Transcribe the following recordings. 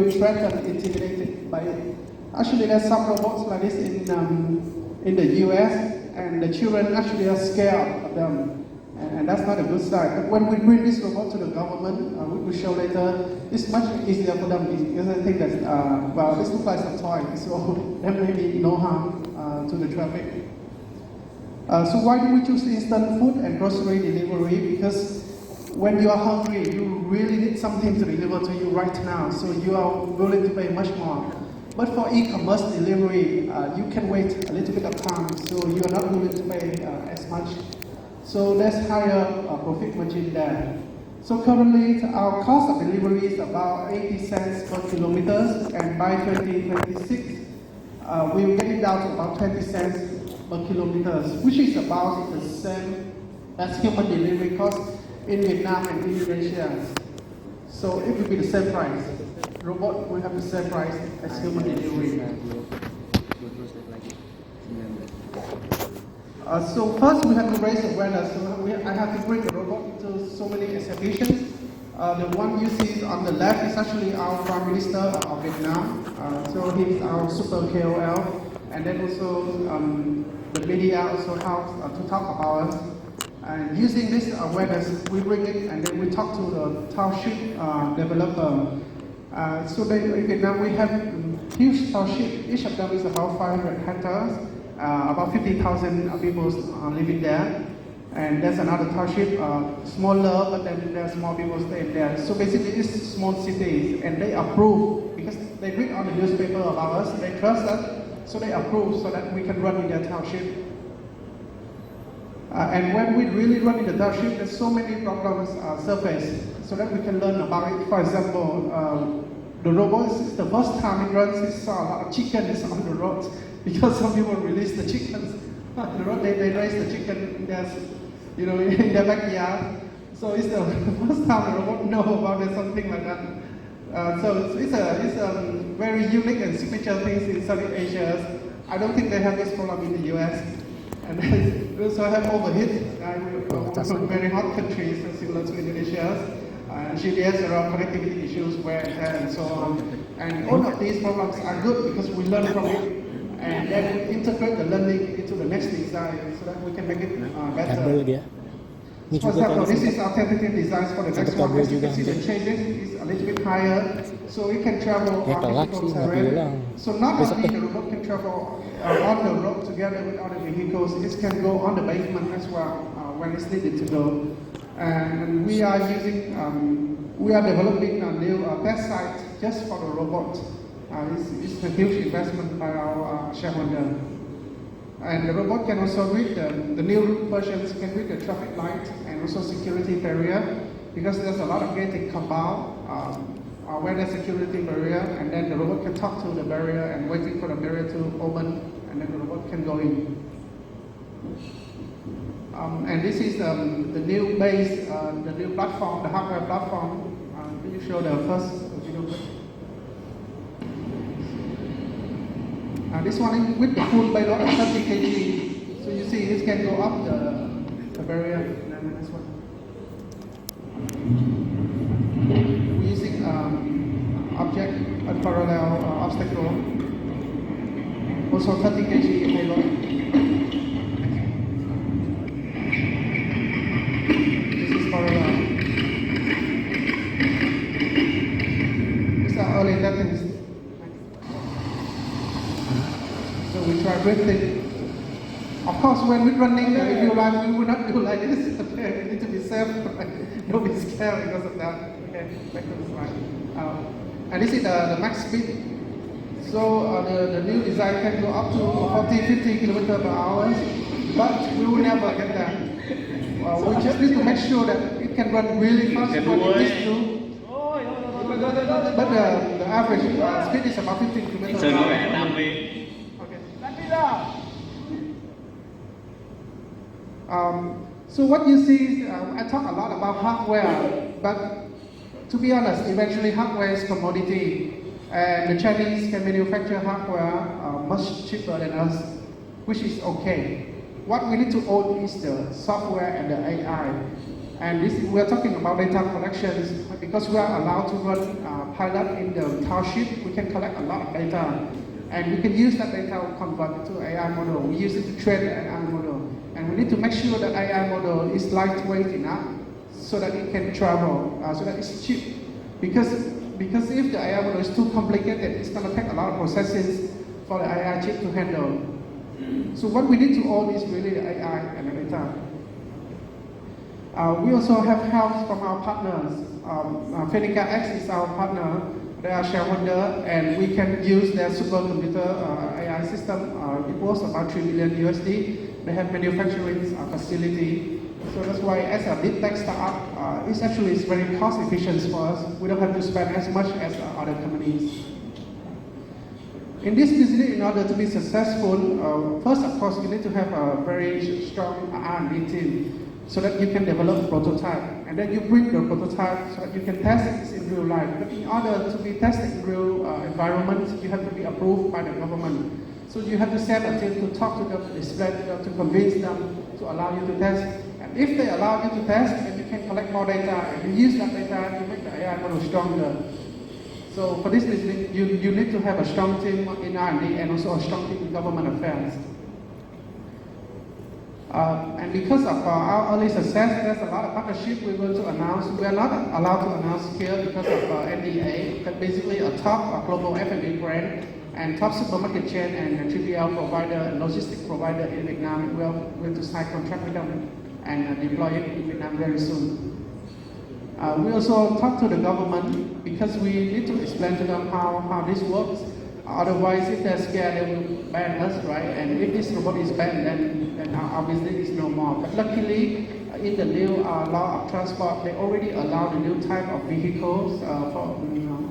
feel threatened, intimidated by it. Actually, there's some robots like this in the US, and the children actually are scared of them, and that's not a good sign. But when we bring this robot to the government, we will show later, it's much easier for them because I think that, well, this looks like a toy, so there may be no harm to the traffic. So why do we choose instant food and grocery delivery? Because when you are hungry, you really need something to deliver to you right now, so you are willing to pay much more. But for e-commerce delivery, you can wait a little bit of time, so you are not willing to pay as much. So there's higher profit margin there. So currently, our cost of delivery is about 80 cents per kilometer, and by 2026, we'll get it down to about 20 cents per kilometer, which is about the same as human delivery cost in Vietnam and Indonesia. So it will be the same price. Robot will have the same price as human delivery. So first we have to raise awareness. So I have to bring the robot into so many exhibitions. The one you see on the left is actually our Prime Minister of Vietnam. So he's our super KOL. And then also the media also helps to talk about us. And using this awareness, we bring it and then we talk to the township developer. So in Vietnam we have huge township. Each of them is about 500 hectares. About 50,000 people living there. And there's another township, smaller, but then there's more people staying there. So basically it's small cities, and they approve because they read on the newspaper about us, they trust us, so they approve so that we can run in their township. And when we really run in the township, there's so many problems surface, so that we can learn about it. For example, the robot is the first time it runs, it saw a lot of chickens on the road because some people release the chickens. The road, they raise the chicken in their, in their backyard. So it's the first time the robot know about it, something like that. So it's a very unique and signature things in Southeast Asia. I don't think they have this problem in the US. And they also have overheat from very hot countries similar to Indonesia. GDS around connectivity issues, wear and tear, and so on. And all of these problems are good because we learn from it. And then we integrate the learning into the next design so that we can make it better. For example, this is our tentative designs for the next one. As you can see, the changes is a little bit higher, so it can travel on difficult terrain. So not only the robot can travel on the road together with other vehicles, it can go on the pavement as well when it's needed to go. And we are developing a new test site just for the robot. It's a huge investment by our shareholder. And the robot can also read the new versions can read the traffic light and also security barrier, because there's a lot of gated compound where there's security barrier, and then the robot can talk to the barrier and waiting for the barrier to open, and then the robot can go in. And this is the new base, the new platform, the hardware platform. Can you show the first video? This one is with the full payload of 30 kg. So you see it can go up the barrier. And then this one. We're using object and parallel obstacle. Also 30 kg payload. This is parallel. These are early latents. So we try drifting. Of course, when we're running in real life, we will not do like this. Okay, we need to be safe. Don't be scared because of that. Okay, back to the slide. And this is the max speed. So the new design can go up to 40-50 km per hour, but we will never get that. We just need to make sure that it can run really fast when it needs to. But the average speed is about 15 km per hour. So what you see is, I talk a lot about hardware, but to be honest, eventually hardware is commodity, and the Chinese can manufacture hardware much cheaper than us, which is okay. What we need to own is the software and the AI. And this, we're talking about data collections because we are allowed to run pilot in the township. We can collect a lot of data, and we can use that data to convert to AI model. We use it to train the AI model, and we need to make sure that AI model is lightweight enough so that it can travel, so that it's cheap. Because if the AI model is too complicated, it's going to take a lot of processes for the AI chip to handle. So what we need to own is really the AI and the data. We also have help from our partners. Politic is our partner. They are shareholder, and we can use their supercomputer AI system. It was about 3 billion USD. They have manufacturing facility. So that's why as a deep tech startup, it's very cost efficient for us. We don't have to spend as much as other companies. In this business, in order to be successful, first of course you need to have a very strong R&D team so that you can develop a prototype. And then you bring the prototype so that you can test it in real life. But in order to be tested in real environment, you have to be approved by the government. So you have to set a team to talk to them, to explain to them, to convince them to allow you to test. And if they allow you to test, then you can collect more data and you use that data to make the AI model stronger. So for this business, you need to have a strong team in R&D and also a strong team in government affairs. And because of our early success, there's a lot of partnership we're going to announce. We are not allowed to announce here because of NDA, but basically a top global F&B brand and top supermarket chain and 3PL provider and logistics provider in Vietnam. We are going to sign contract with them and deploy it in Vietnam very soon. We also talk to the government because we need to explain to them how this works. Otherwise, if they're scared, they will ban us, right? And if this robot is banned, then our business is no more. But luckily, in the new law of transport, they already allow the new type of vehicles for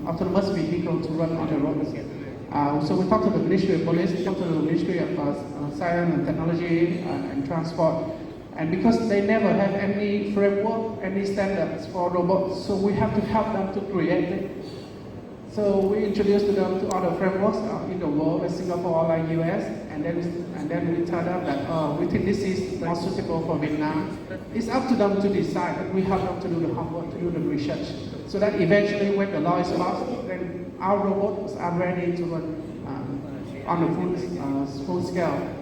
autonomous vehicle to run on the roads. So we talk to the Ministry of Police, we talk to the Ministry of Science and Technology and Transport. And because they never have any framework, any standards for robots, so we have to help them to create it. So we introduced them to other frameworks in the world, like Singapore, like US, and then we tell them that we think this is more suitable for Vietnam. It's up to them to decide, but we help them to do the homework, to do the research, so that eventually when the law is passed, then our robots are ready to run on the full scale.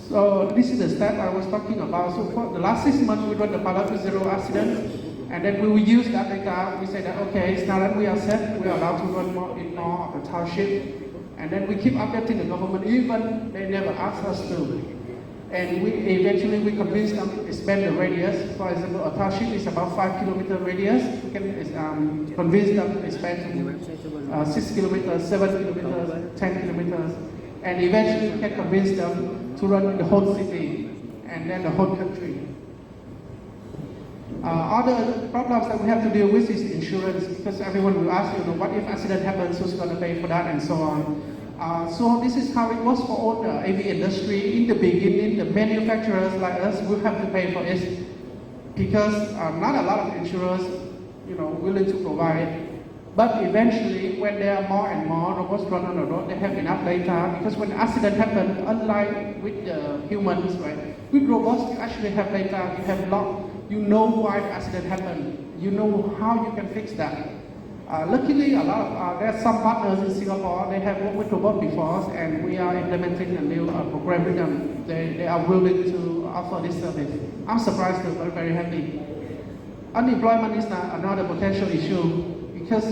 So this is the step I was talking about. So for the last 6 months, we run the pilot with 0 accidents. And then we will use that data. We say that, okay, now that we are set, we are allowed to run more in more of the township. And then we keep updating the government, even they never ask us to. And we eventually convince them to expand the radius. For example, a township is about 5 kilometer radius. We can convince them to expand to 6 kilometers, 7 kilometers, 10 kilometers. And eventually we can convince them to run the whole city and then the whole country. Other problems that we have to deal with is insurance, because everyone will ask, what if accident happens, who's going to pay for that, and so on. So this is how it was for all the AV industry. In the beginning, the manufacturers like us will have to pay for it, because not a lot of insurers, willing to provide. But eventually, when there are more and more robots run on the road, they have enough data, because when accident happens, unlike with the humans, right? With robots, you actually have data, you have log. You know why the accident happened. You know how you can fix that. Luckily, there are some partners in Singapore. They have worked with robots before, and we are implementing a new program with them. They are willing to offer this service. I'm surprised, though, but very happy. Unemployment is another potential issue, because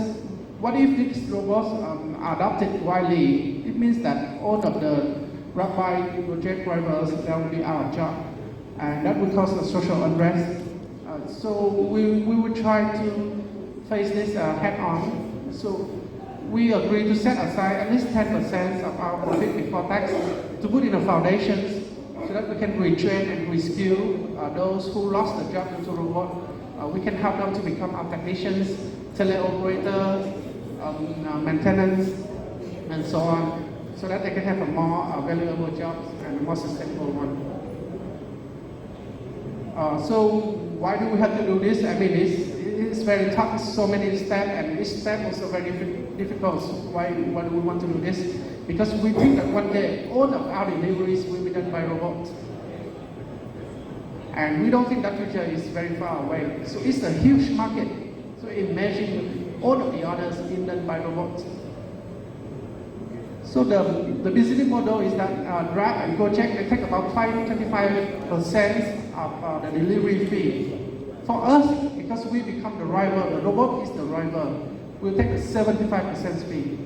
what if these robots are adopted widely? It means that all of the grab bike, project drivers, they will be out of job, and that would cause a social unrest. So we will try to face this head-on. So we agree to set aside at least 10% of our profit before tax to put in the foundations so that we can retrain and reskill those who lost their job due to robot. We can help them to become our technicians, teleoperators, maintenance, and so on, so that they can have a more valuable job and a more sustainable one. So why do we have to do this? I mean, it's very tough, so many steps, and each step also very difficult. So why do we want to do this? Because we think that one day all of our deliveries will be done by robots. And we don't think that future is very far away. So it's a huge market. So imagine all of the orders being done by robots. So the business model is that Grab and Gojek, they take about 25% of the delivery fee. For us, because we become the driver, the robot is the driver, we'll take a 75% fee.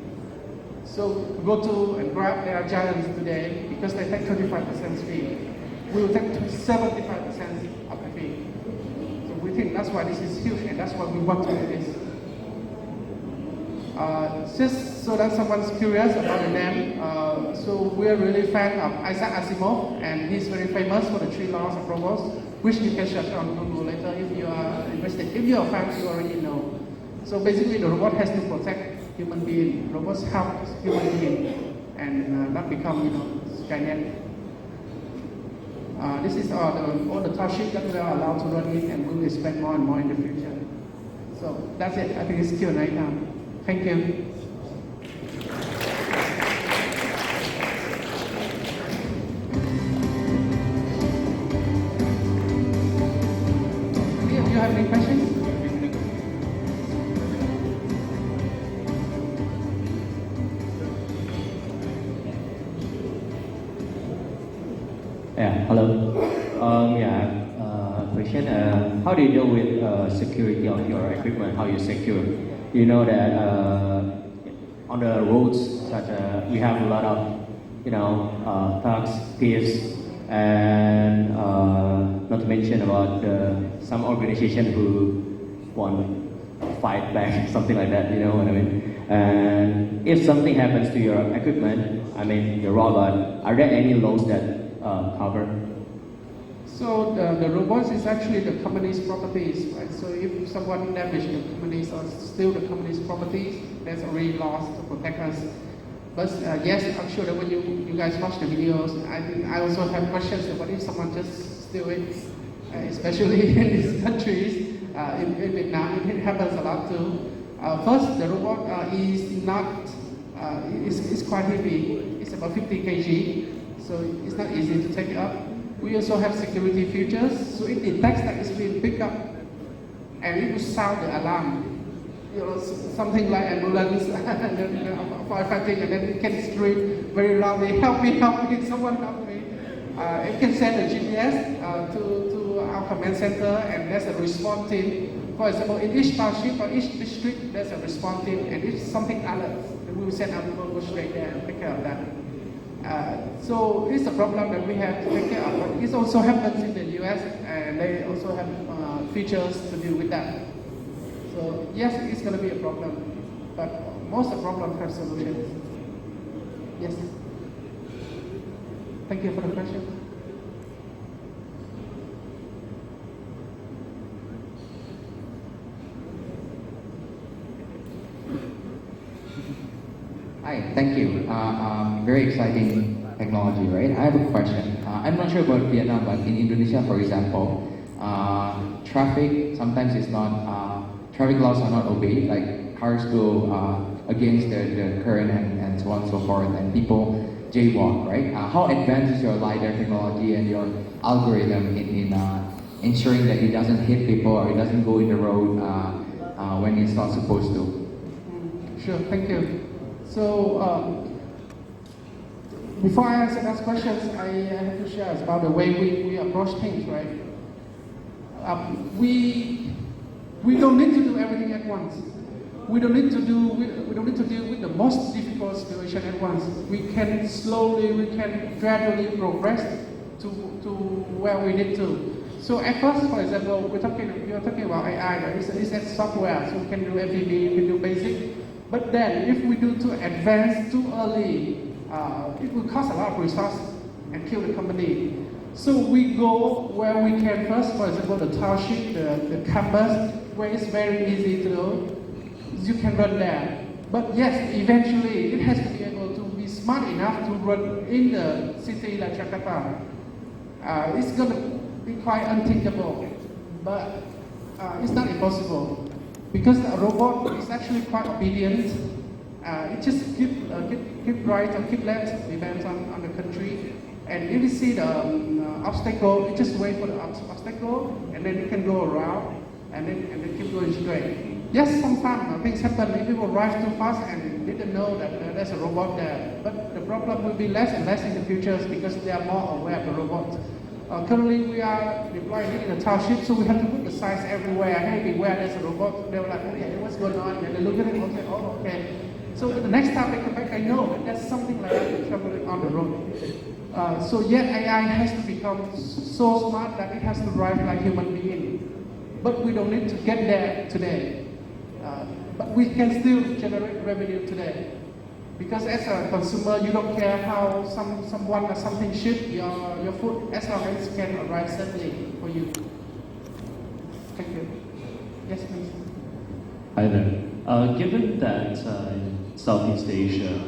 So go to and Grab, they are giants today because they take 25% fee. We will take 75% of the fee. So we think that's why this is huge, and that's why we want to do this. Just so that someone's curious about the name, so we're really fan of Isaac Asimov, and he's very famous for the 3 laws of robots, which you can search on Google later if you are interested. If you're a fan, you already know. So basically, the robot has to protect human being. Robots help human being, and not become, giant. This is all the township that we are allowed to run in, and we will expect more and more in the future. So that's it. I think it's Q&A now. Thank you. Do you have any questions? Yeah, hello. Question. How do you deal with security of your equipment? How you secure? You know that on the roads, we have a lot of thugs, thieves, and not to mention about some organization who want to fight back, something like that. You know what I mean? And if something happens to your equipment, I mean your robot, are there any laws that cover? So the robots is actually the company's properties, right? So if someone damages the company's or steal the company's properties, there's already laws to protect us. But yes, I'm sure that when you guys watch the videos, I think I also have questions about if someone just steal it, especially in these countries. In Vietnam, it happens a lot too. First, the robot is not, it's quite heavy. It's about 50 kg, so it's not easy to take it up. We also have security features, so it detects that it's being picked up, and it will sound the alarm. Something like ambulance and then firefighting, and then it can scream very loudly, help me, someone help me. It can send a GPS to our command center, and there's a response team. For example, in each township or each district, there's a response team, and if something alerts, then we will send our people go straight there and take care of that. So it's a problem that we have to take care of, but it also happens in the US, and they also have features to deal with that. So yes, it's going to be a problem, but most of the problems have solutions. Yes. Thank you for the question. Hi, thank you. Very exciting technology, right? I have a question. I'm not sure about Vietnam, but in Indonesia, for example, traffic sometimes is not, traffic laws are not obeyed, like cars go against the current and so on and so forth, and people jaywalk, right? How advanced is your LiDAR technology and your algorithm in ensuring that it doesn't hit people or it doesn't go in the road when it's not supposed to? Sure, thank you. So, before I answer those questions, I have to share about the way we approach things, right? We don't need to do everything at once. We don't need to deal with the most difficult situation at once. We can gradually progress to where we need to. So at first, for example, you're talking about AI, right? It's a software, so we can do FEV, we can do basic. But then, if we do too advanced, too early, it will cost a lot of resources and kill the company. So we go where we can first, for example, the township, the campus, where it's very easy to do. You can run there. But yes, eventually, it has to be able to be smart enough to run in the city like Jakarta. It's going to be quite unthinkable, but it's not impossible. Because a robot is actually quite obedient. It just keep right or keep left, depends on the country. And if you see the obstacle, you just wait for the obstacle, and then you can go around, and then keep going straight. Yes, sometimes things happen. If people drive too fast and didn't know that there's a robot there. But the problem will be less and less in the future because they are more aware of the robot. Currently, we are deploying it in the township, so we have to put the signs everywhere. Hey, beware, there's a robot. They were like, okay, what's going on? And they look at it, okay, oh, okay. So the next time they come back, I know that there's something like that traveling on the road. So yet AI has to become so smart that it has to drive like human being. But we don't need to get there today. But we can still generate revenue today. Because as a consumer, you don't care how someone or something ship your food as long as it can arrive safely for you. Thank you. Yes, please. Hi there. Given that in Southeast Asia,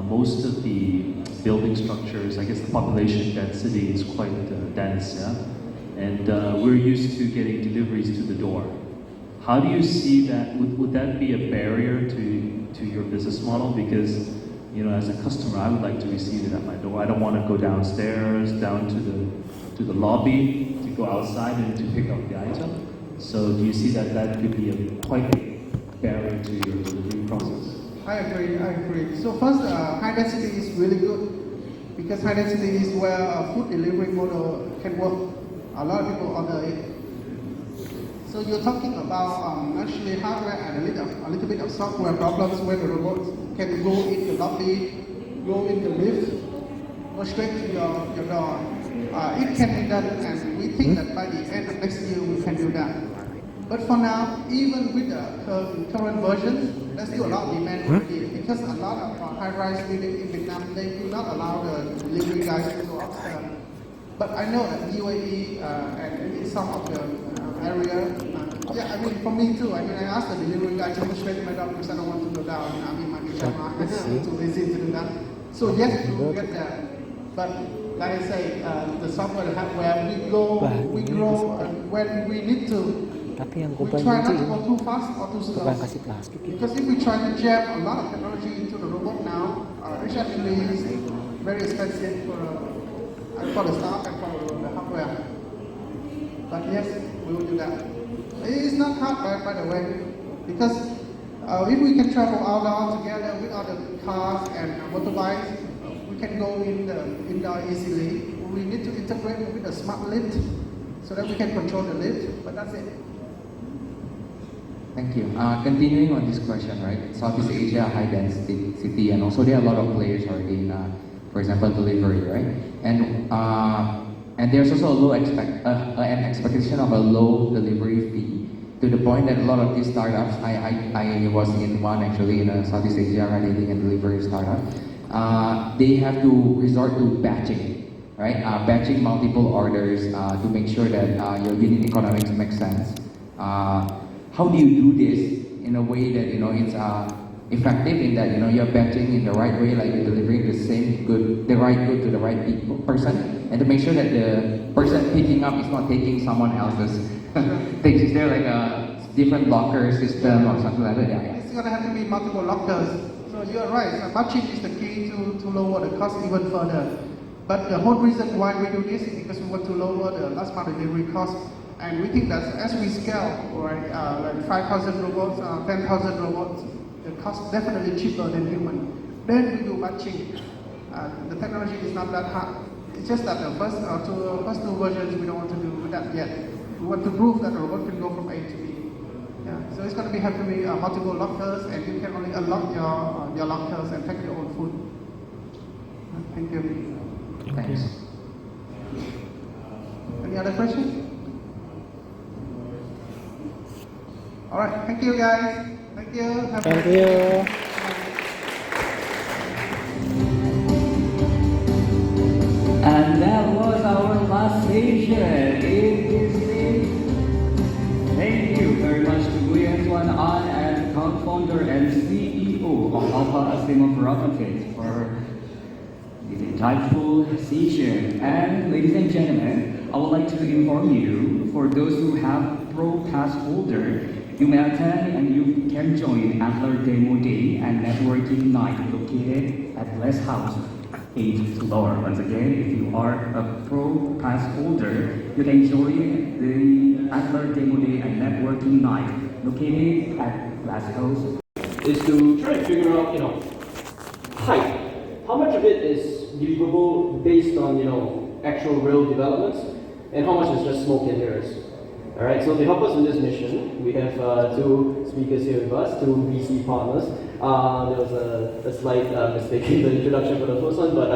most of the building structures, I guess the population density is quite dense, yeah? And we're used to getting deliveries to the door. How do you see that? Would that be a barrier to your business model? Because, you know, as a customer, I would like to receive it at my door. I don't want to go downstairs, down to the lobby, to go outside and to pick up the item. So do you see that could be a quite big barrier to your delivery process? I agree. So first, high density is really good because high density is where a food delivery model can work. A lot of people order it. So you're talking about actually hardware and a little bit of software problems where the robot can go in the lobby, go in the lift, go straight to your door. It can be done, and we think that by the end of next year we can do that. But for now, even with the current version, there's still a lot of demand already because a lot of high-rise buildings in Vietnam, they do not allow the delivery guys to go upstairs. But I know that UAE and in some of the area, yeah, I mean, for me too. I mean, I asked the delivery guy to go straight to my door because I don't want to go down. I mean, my camera, I'm too lazy to do that. So yes, we will get there. But like I say, the software, the hardware, we grow when we need to. Tapi yang We korban try not itu to go too fast or too slow. korban kasih plastik itu. Because if we try to jam a lot of technology into the robot now, it's actually very expensive for the staff and for the hardware. But yes, we will do that. It's not hard, by the way, because if we can travel all together with other cars and motorbikes, we can go indoor easily. We need to integrate with a smart lift so that we can control the lift, but that's it. Thank you. Continuing on this question, right? Southeast Asia, high density city, and also there are a lot of players already in, for example, delivery, right? And there's also an expectation of a low delivery fee, to the point that a lot of these startups, I was in one actually in a Southeast Asia ride-hailing and delivery startup. They have to resort to batching, right? Batching multiple orders to make sure that your unit economics make sense. How do you do this in a way that it's effective in that you're batching in the right way, like you're delivering the right good to the right person, and to make sure that the person picking up is not taking someone else's things? Is there like a different locker system or something like that? Yeah. It's gonna have to be multiple lockers. So you're right. Batching is the key to lower the cost even further. But the whole reason why we do this is because we want to lower the last mile delivery cost. And we think that as we scale, right, like 5,000 robots, 10,000 robots, the cost definitely cheaper than human. Then we do batching. The technology is not that hard. It's just that the first two versions we don't want to do that yet. We want to prove that the robot can go from A to B. Yeah. So it's going to have to be multiple lockers, and you can only unlock your lockers and take your own food. Thank you. Thanks. Any other questions? All right, thank you guys. Thank you. Thank you. And that was our last session in this day. Thank you very much to Guyan An and co-founder and CEO of Alpha Asima Rocket for the insightful session. And ladies and gentlemen, I would like to inform you, for those who have Pro Pass holder, you may attend and you can join Antler Demo Day and Networking Night located at Bless House age to lower. Once again, if you are a Pro Pass holder, you can join the Antler Demo Day and Networking Night located at Glasgow. Is to try to figure out, height. How much of it is believable based on, actual real developments, and how much is just smoke and mirrors? All right, so to help us with this mission, we have two speakers here with us, two VC partners. There was a slight mistake in the introduction for the first one, but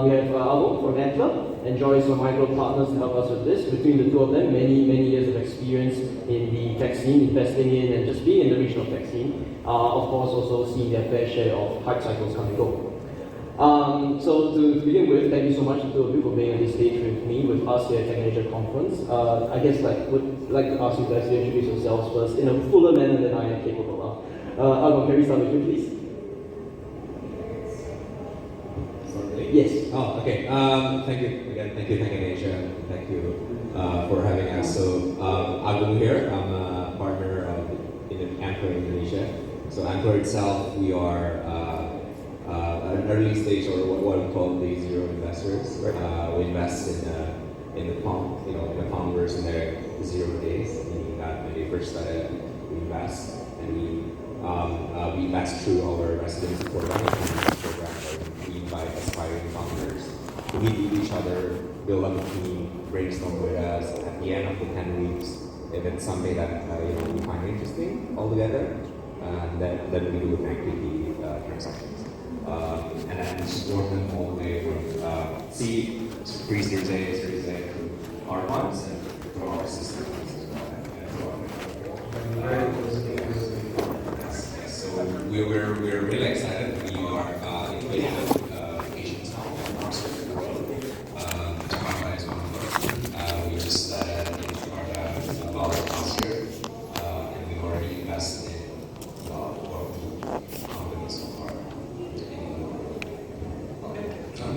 we have Albo from Antler and Joyce from Micro Partners to help us with this. Between the two of them, many years of experience in the tech scene, investing in and just being in the regional tech scene. Of course, also seeing their fair share of hype cycles come and go. So to begin with, thank you so much to two of you for being on this stage with me, with us here at Tech Conference. I guess would like to ask you guys to introduce yourselves first in a fuller manner than I am capable of. Albo, can we start with you, please? Yes. Oh, okay. Thank you again. Thank you, Tech Asia. Thank you for having us. So, Agung here. I'm a partner in Antler Indonesia. So, Antler itself, we are an early stage, or what we call day zero investors. We invest in the the founders in their 0 days, meaning that when they first started, we invest, and we invest through our residency program, where we invite aspiring founders to meet with each other, build up a team, brainstorm with us. At the end of the 10 weeks, if it's something that we find interesting altogether, then we do an equity transactions. And then support them all the way from seed, pre-Series A, Series A, to our funds, and to our system funds as well. So we're really excited. We are innovative Asian town across the world. Jakarta is one of them. We just started in Jakarta about last year, and we already invested in about 12 companies so far.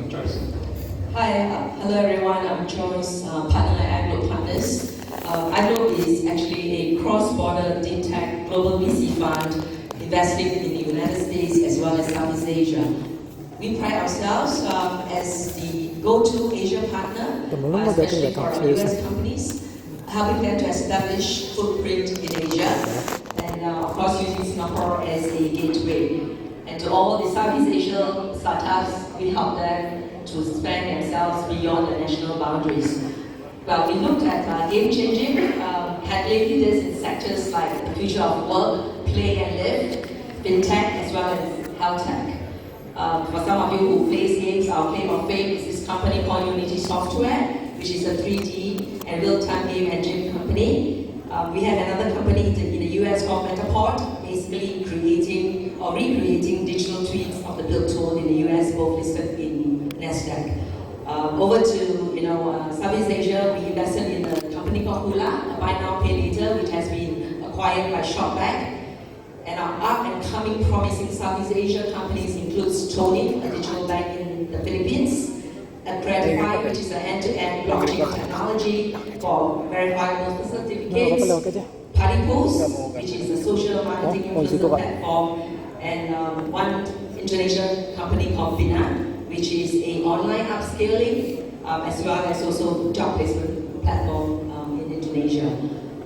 Joyce. Hi, hello everyone. I'm Joyce, partner at Agro Partners. Agro is actually a cross-border deep tech global VC fund investing in the United States as well as Southeast Asia. We pride ourselves as the go-to Asia partner, especially for our US companies, helping them to establish footprint in Asia, and of course using Singapore as a gateway. And to all the Southeast Asian startups, we help them to expand themselves beyond the national boundaries. Well, we looked at game-changing, handling leaders in sectors like the future of work, play and live, fintech, as well as health tech. For some of you who plays games, our claim of fame is this company called Unity Software, which is a 3D and real-time game engine company. We have another company in the US called Metaport, basically creating or recreating digital twins of the built tool in the US, both listed in NASDAQ. Over to Southeast Asia, we invested in a company called Hula, a buy now pay later, which has been acquired by Shopback. And our up-and-coming promising Southeast Asia companies includes Tony, a digital bank in the Philippines, Verify, which is an end-to-end blockchain technology for verifiable certificates, Party Post, which is a social marketing influencer platform, and one Indonesian company called Bina, which is an online upscaling, as well as also job placement platform in Indonesia.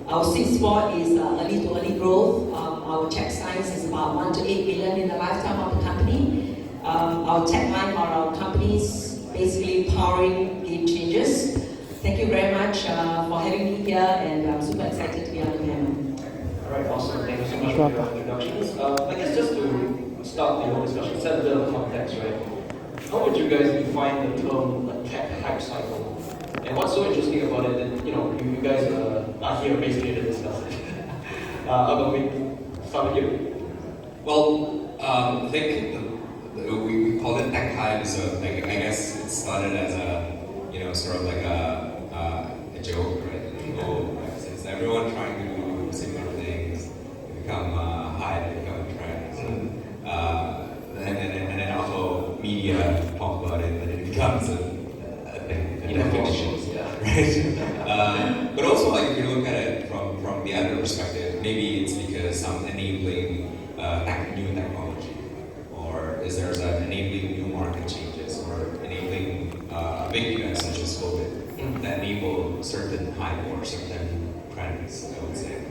Our sixth spot is early to early growth. Our check size is about 1 to 8 billion in the lifetime of the company. Our tagline for our companies basically powering game changers. Thank you very much for having me here, and I'm super excited to be on the panel. All right, awesome. Thank you so much for your introductions. I guess just to start the whole discussion, set a bit of context, right? How would you guys define the term a tech hype cycle? And what's so interesting about it that you guys are here basically to discuss it. I'll start with you. Well, I think we call it tech hype, so I guess it started as a sort of like a joke, right? People, since everyone trying to do similar things, they become hype, they become trends, and then also media talk about it, and it becomes a thing, fiction, right? But also, like if you look at it from the other perspective, maybe it's because some enabling new technology, or is there an enabling new market changes, or time for certain trends, I would say.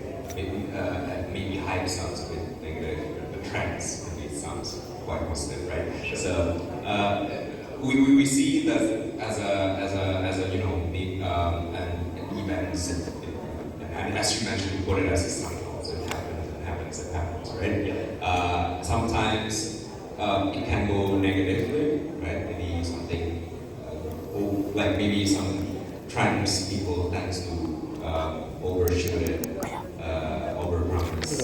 Maybe hype sounds a bit negative, but trends maybe sounds quite positive, right? So we see that as a you know an event, and as you mentioned, you put it as a cycle. So it happens, right? Sometimes it can go negatively, right? Maybe something like maybe some trends people tend to overshoot it, overpromise,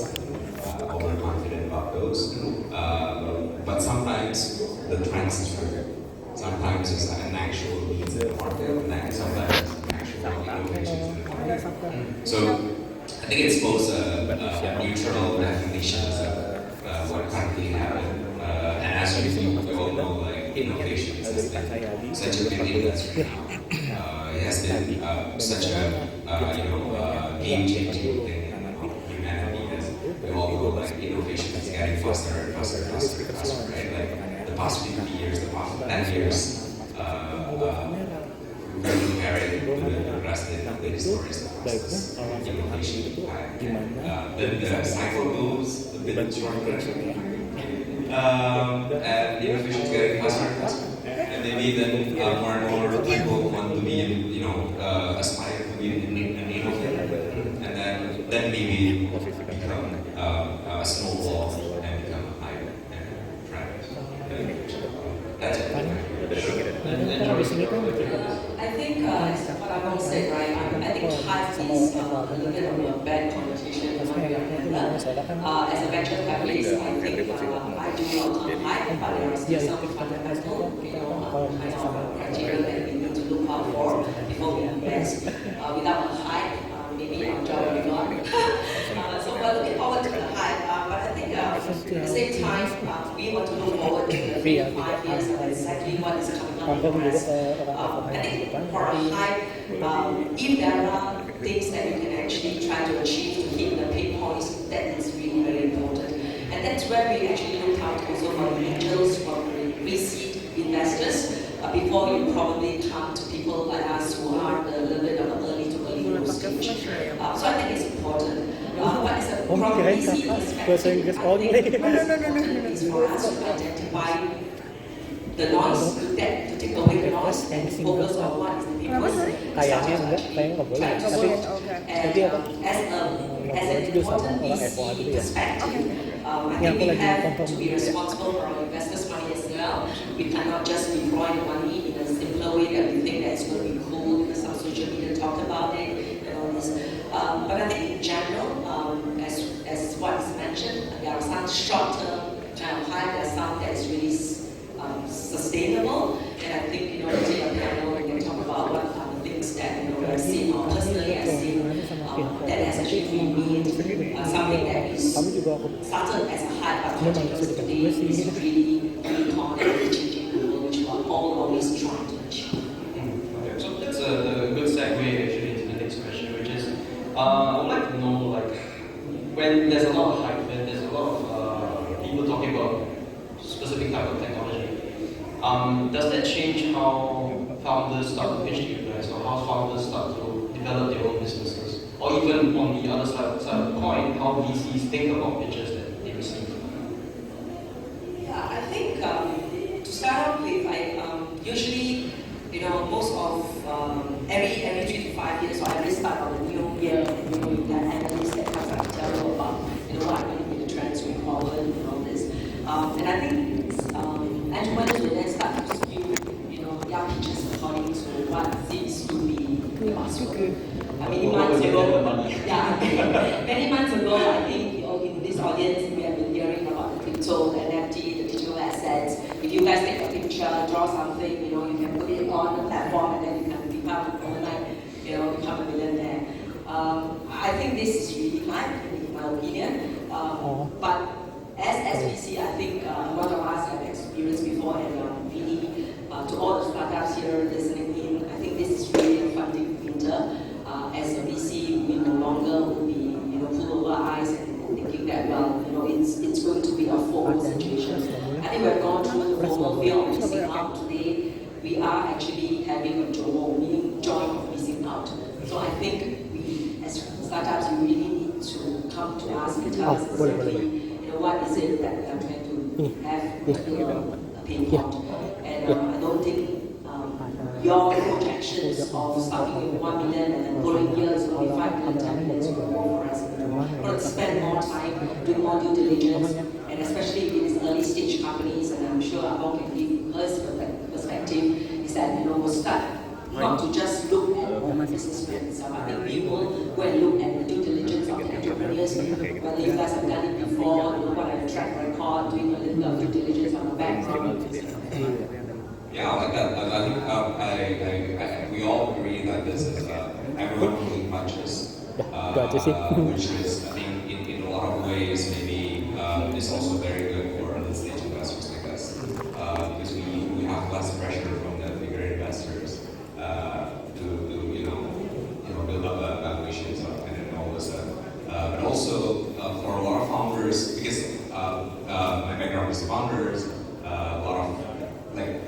overconfident about those. But sometimes the trends is true. Sometimes it's an actual needs in the market, and sometimes it's an actual innovations in the market. So I think it's both a neutral definitions of what currently happened. And as we all know, like innovation has been such a big industry now. It has been such a game-changing thing in humanity. As we all know, like innovation is getting faster and faster, right? Like the past 50 years, the past 10 years, we compare it with the rest of the stories of process, innovation. Then the cycle moves a bit stronger. And innovation is getting faster and faster. And maybe then more and more people want to be, aspire to be an innovator. And then maybe become a snowball and become a hype and trend. That's it. I think, what I want to say, right, I think hype is a little bit of a bad connotation when we are handled. As a venture capitalist, I think I do a lot of hype, but there are still some fundamental, kind of criteria that we need to look out for before we invest. Without a hype, maybe our job will be gone. So we're looking forward to the hype, but I think at the same time, we want to look forward to the 3 to 5 years and exactly what is coming up in the US. I think for a hype, if there are things that you can actually try to achieve to hit the pain points, that is really very important. And that's where we actually look out also for angels, for pre-seed investors, before you probably come to people like us who are a little bit of an early to early growth stage. So I think it's important. But as a from pre-seed perspective, I think what is important is for us to identify the noise, to take away the noise and focus on what is the purpose. As an important VC perspective, I think we have to be responsible for our investors' money as well. We cannot just deploy the money in a simpler way that we think that it's going to be cool because some social media talk about it and all this. But I think in general, as what is mentioned, there are some short-term kind of hype, there are some that is really sustainable, and I think in the panel we can talk about what are the things that I've seen, or personally I've seen that has actually been something that is started as a hype, but continues today is really common and changing the world, which we are all always trying to achieve. So that's a good segue actually into the next question, which is I would like to know, like, when there's a lot of hype, when there's a lot of people talking about specific type of technology, does that change how founders start to pitch to you guys, or how founders start to develop their own businesses? Or even on the other side of the coin, how VCs think about pitches that they receive? Yeah, I think to start off with, usually, most of every 3 to 5 years, or every start of a new year, you get analysts that comes up to tell you about, what are going to be the trends going forward and all this. And I think entrepreneurs will then start to skew, their pitches according to what seems to be the buzzword. Many months ago, I think in this audience we have been hearing about the crypto, the NFT, the digital assets. If you guys take a picture, draw something, you can put it on the platform and then you can become overnight, become a millionaire. I think this is really hype, in my opinion. But as VC, I think a lot of us have experienced before, and really to all the startups here listening in, I think this is really a funding winter. As a VC, we no longer will be, pull over our eyes and thinking that, it's going to be a FOMO situation. I think we've gone through the FOMO fear of missing out today. we are actually having a JOMO, meaning joy of missing out. So I think we, as startups, we really need to come to us and tell us exactly, what is it that we are trying to have a pain point. And I don't think your projections of starting with 1 million and then following years will be 5 million, 10 million, will go for us. We're going to spend more time doing more due diligence, and especially in these early stage companies, and I'm sure Abong can give her perspective, is that we'll start not to just look at the business plan itself. I think we will go and look at the due diligence of the entrepreneurs, whether you guys have done it before, what are the track record, doing a little bit of due diligence on the background. Yeah, I like that. I think we all agree that this is everyone pulling punches, which is, I think, in a lot of ways, maybe is also very good for early stage investors like us, because we have less pressure from the bigger investors to build up valuations and all this stuff. But also for a lot of founders, because my background is founders, a lot of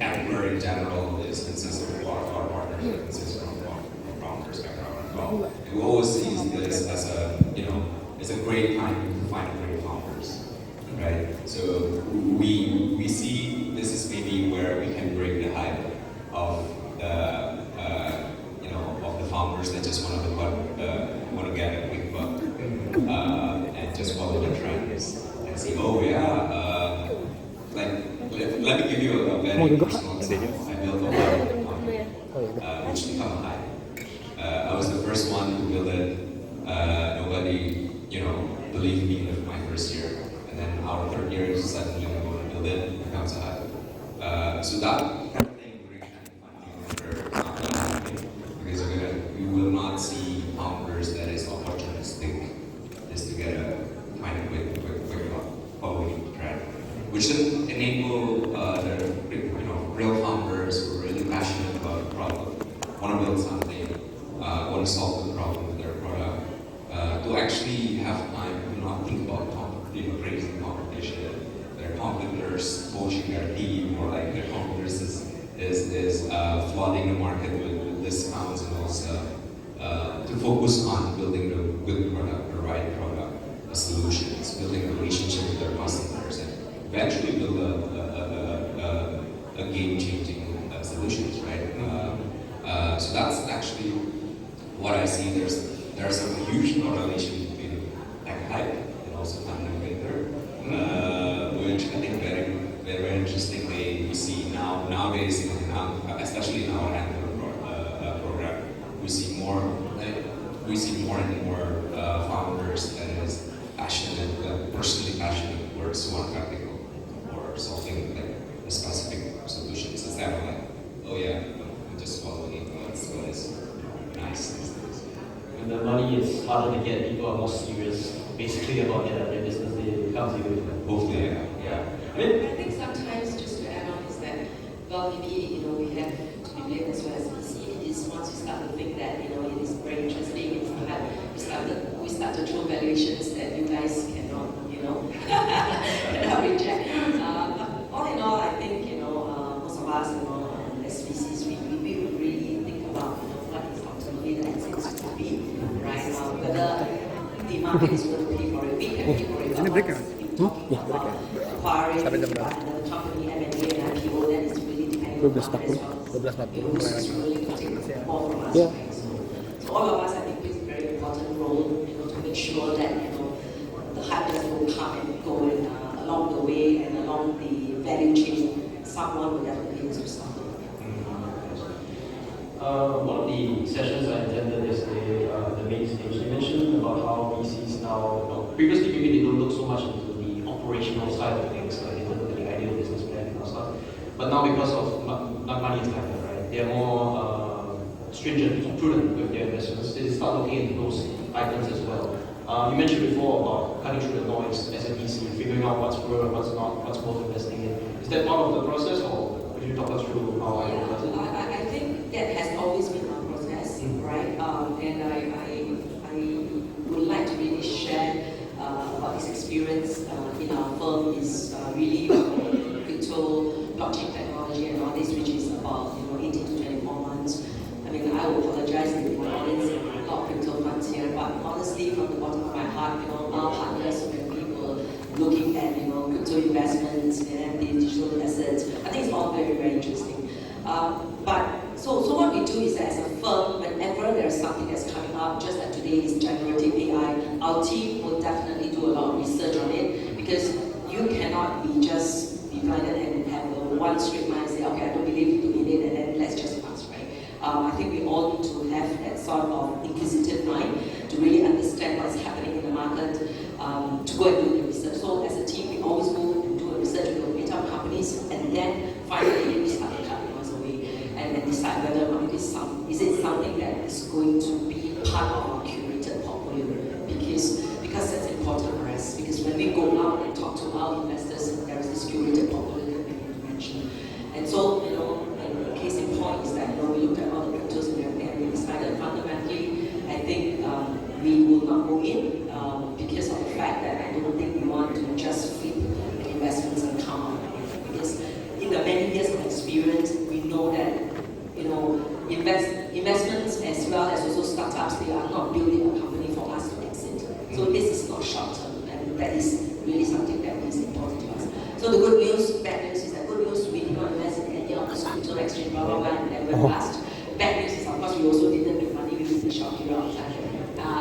Antler in general is consistent with a lot of our partners that consist from founders background as well. And we always see this as it's a great time to find great founders, right? So we see this is maybe where we can break the hype of of the founders that just want to get a quick buck and just follow the trends and see, let me give you a very personal example. I built a web company, which became a hype. I was the first one who built it. Nobody, believed me in my first year. And then our third year, suddenly I'm going to build it. It becomes a hype. So that kind of thing we can find because we will not see founders that is opportunistic, just to get a kind of quick trend, which should enable the real founders who are really passionate about the problem, want to build something, want to solve the problem with their product, to actually have time to not think about crazy competition. Their competitors poaching their team, or like their competitors is flooding the market with discounts and all stuff. To focus on building the good product, the right product, the solutions, building a relationship with their customers, and eventually build a game-changing solutions, right? So that's actually what I see. There's a huge correlation between hype and also fundamental, which I think very interestingly we see nowadays, especially in our Antler program, we see more and more founders that is passionate, personally passionate towards one practical or solving a specific solutions instead of I'm just following what is nice these days. When the money is harder to get, people are more serious, basically about their business. They come to you. Hopefully, yeah. I think sometimes, just to add on, is that maybe we have to be blamed as well as VC. Is once you start to think that it is very interesting, it's we start to throw valuations that you guys cannot cannot reject. All in all, I think most of us as VCs, we would really think about what is ultimately the exit to be, right? Whether the market is going to pay for it, we can pay for it. Talking about acquiring another company, M&A and IPO, that is really depending on the market as well. It's really to take more from us. Yeah. Right? So all of us, I think, plays a very important role, to make sure that the hype doesn't come and go, and along the way and along the value chain, someone will definitely use something. One of the sessions I attended yesterday, the main stage, you mentioned about how VCs now, previously maybe they don't look so much into the operational side of things, like they don't look at the ideal business plan and stuff. But now because of money is tighter, right? They are more stringent, prudent with their investments. They start looking into those items as well. You mentioned before about cutting through the noise as a VC, figuring out what's real and what's not, what's worth investing in. Is that part of the process, or could you talk us through how I does it? I think that has always been our process, right? And I would like to really share about this experience in our firm is really crypto, blockchain technology and all this, which is about very, very interesting. So what we do is that as a firm, whenever there's something that's coming up, just like today is generative AI, our team will definitely do a lot of research on it, because you cannot be blinded and have a one straight mind and say, okay, I don't believe in it, and then let's just pass, right? I think we all need to have that sort of inquisitive mind to really understand what's happening in the market, to go and do the research. So as a team, we always go and do a research with the meetup companies, and then finally we start to cut the noise away and decide whether or not is it something that is going to be part of our curated portfolio, because that's important for us. Because when we go out and talk to our investors, there is this curated portfolio that we need to mention. And so, a case in point is that we looked at all the cryptos and we decided fundamentally, I think we will not go in because of the fact that I don't think we want to just flip investments and come out. Because in the many years of experience, we know that investments as well as also startups, they are not building a company for us to exit. So this is not short term, and that is really something that is important to us. So the good news, bad news is that good news, we did not invest in any of the crypto exchange, blah, blah, blah, and went past. Bad news is, of course, we also didn't make money within a short period of time.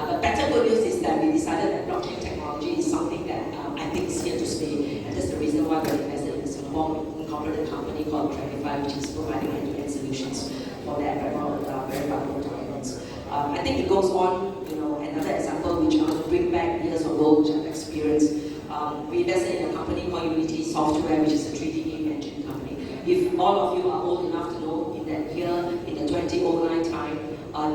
The better good news is that we decided that blockchain technology is something that I think is here to stay, and that's the reason why we invested in a Singapore incorporated company called Clarify, which is providing end-to-end solutions for that very valuable documents. I think it goes on, another example which I want to bring back years ago, which I've experienced. We invested in a company called Unity Software, which is a 3D game engine company. If all of you are old enough to know, in that year, in the 2009 time,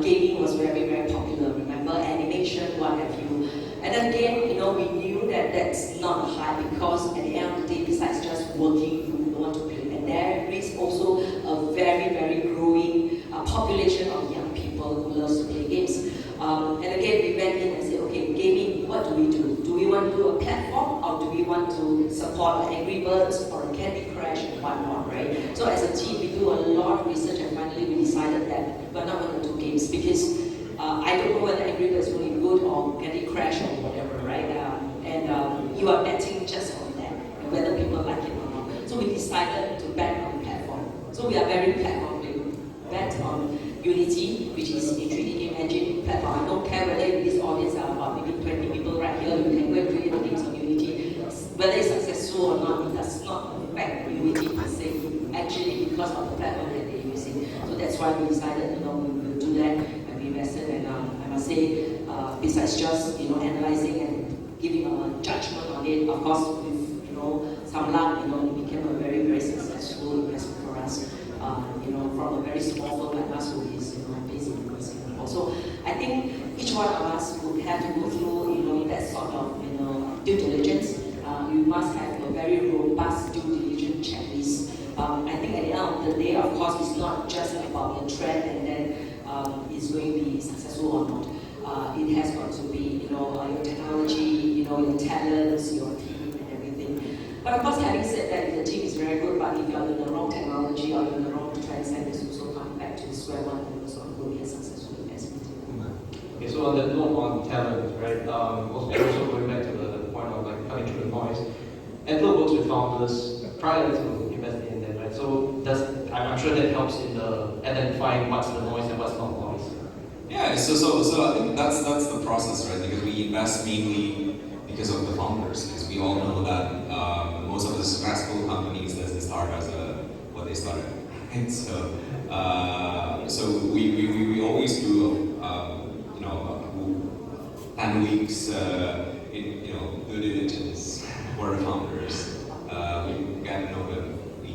gaming was very, very popular. Remember, animation, what have you. And again, we knew that that's not a hype, because at the end of the day, besides just working, you want to play. And there is also a very, very growing population of young people who loves to play games. And again, we went in and said, okay, gaming, what do we do? Do we want to do a platform, or do we want to support Angry Birds or a Candy Crush and whatnot, right? So as a team, we do a lot of research, and finally we decided that we're not going to do games, because I don't know whether Angry Birds is going to be good or Candy Crush or whatever, right? And you are betting just on that, and whether people like it or not. So we decided to bet on platform. So we are very platform. We bet on Unity, which is a 3D game engine platform. I don't care whether in this audience are about maybe 20 people right here, you can go and create the games on Unity. Whether it's successful or not, it does not affect Unity per se, actually, because of the platform that they're using. So that's why we decided, we will do that, and we invested. And I must say, besides just analyzing and giving a judgment on it, of course, with some luck, it became a very, very successful investment for us. From a very small firm like us who is based in Singapore. So I think each one of us would have to go through that sort of due diligence. You must have a very robust due diligence checklist. I think at the end of the day, of course, it's not just about the trend and then it's going to be successful or not. It has got to be your technology, your talents, your team, and everything. But of course, having said that, the team is very good, but if you're in the wrong technology or in the wrong trends, then it's also come back to square one and also will be a successful investment. Okay, so on that note on talent, right? Also going back to the point of cutting through the noise. Antler works with founders prior to investing in them, right? So I'm sure that helps in the identifying what's the noise and what's not noise. Yeah, so I think that's the process, right? Because we invest mainly because of the founders, because we all know that most of the successful companies doesn't start as what they started, right? So we always do 10 weeks in due diligence for the founders. We get to know them. We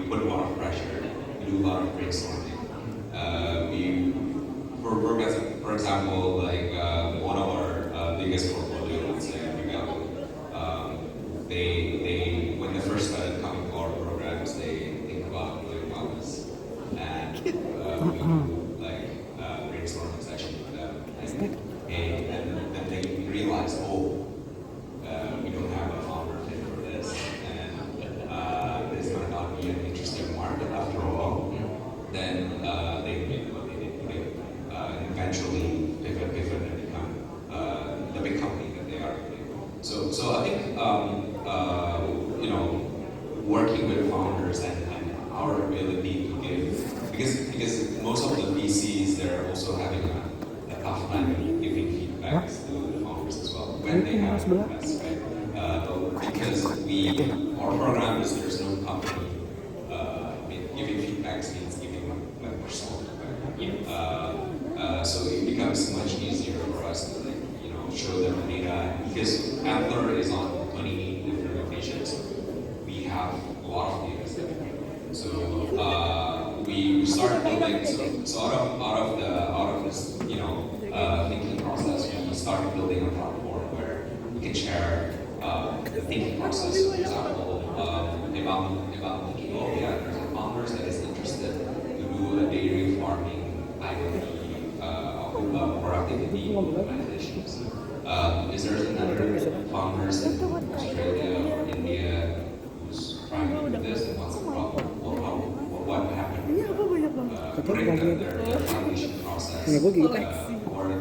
put a lot of pressure. We do a lot of brainstorming. For example, one of our biggest portfolios, they when they first started coming to our programs, they think about doing wellness, and we do brainstorming session with them, and then they realize, we don't have a founder fit for this, and this might not be an interesting market after all. Then they did what they did. Eventually pivot and become the big company that they are today. So I think working with founders and our ability to give, because most of the VCs, they're also having a tough time giving feedbacks to the founders as well when they have invest, right? Because our program is there's no company giving feedbacks means giving like personal feedback. So it becomes much easier for us to show them the data, because Antler is on 28 different locations. We have a lot of data set. So we started building. So out of this thinking process, we started building a platform where we can share the thinking process. For example, if I'm thinking, oh yeah, there's a founder that is interested to do a dairy farming IoT productivity organizations. Is there another founders in Australia or India who's trying to do this and what's the problem? What happened during their foundation process? Or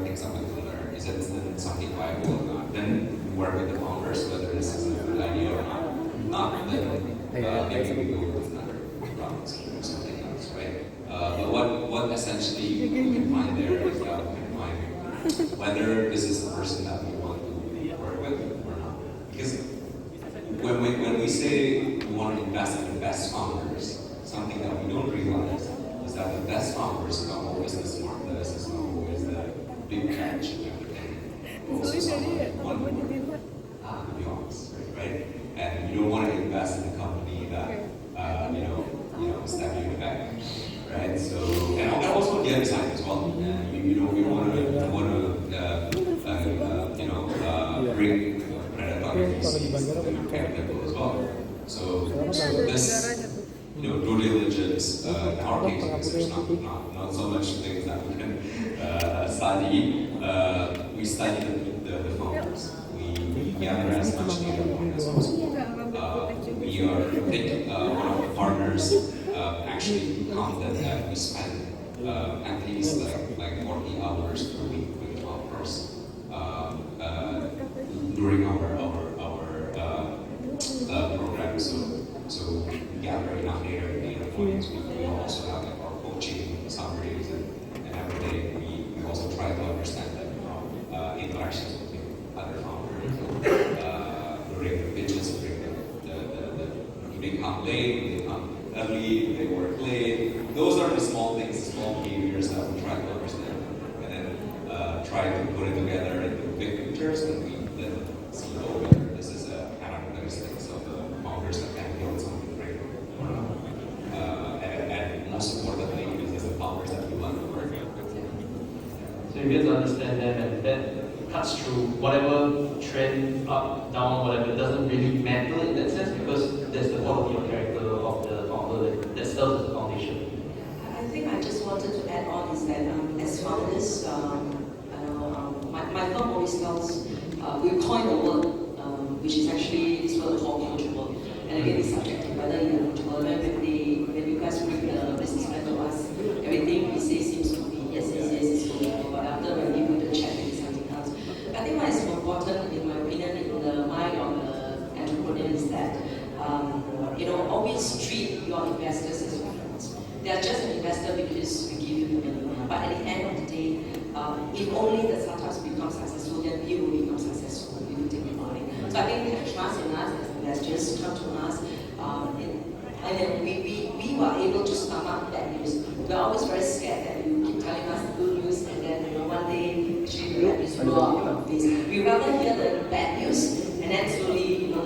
things like that? Is it something viable or not? Then work with the founders whether this is a good idea or not. Not then maybe we go with another round or something else, right? But what essentially we can find there is that we can find whether this is the person that we want to work with or not. Because when we say we want to invest in the best founders, something that we don't realize is that the best founders are always the smartest, is not always the big catch and everything. Also someone who want to work, to be honest, right? And you don't want to invest in a company that stab you in the back, right? So and also the other side as well. You want to bring predatory VCs capital as well. So this due diligence in our case, there's not so much things that we can study. We study the founders. We gather as much data as possible. I think one of the partners actually counted that we spend at least like 40 hours per week with founders during our program. So we gather enough data points. We also have like our coaching summaries and every day we also try to understand interactions between other founders during the pitches, during do they come late, do they come early, do they work late. Those are the small things, small behaviors that we try to understand and then try to put it together into big pictures, and we then see whether this is a characteristics of the founders that can build something great or not. And most importantly, this is the founders that we want to work with. So you get to understand them, and that cuts through whatever trend, up, down, whatever. It doesn't really matter in that sense, because there's the quality of character of the founder that serves as the foundation. I think I just wanted to add on is that as founders, my firm always tells, we coin a word which is actually this word called coachable. And again, it's subjective whether you're coachable. When you guys bring the business plan to us, everything we say seems to be yes, it's coachable. But after when we do the check, it's something else. I think what is more important, in my opinion, in the mind of the entrepreneur is that always treat your investors as your friends. They are just an investor because we give you the money. But at the end of the day, if only the startups become successful, then we will become successful. We will take the money. So I think they have trust in us as investors, come to us, and then we were able to stomach bad news. We're always very scared that you keep telling us the good news, and then one day actually the bad news will blow up your face. We rather hear the bad news, and then slowly the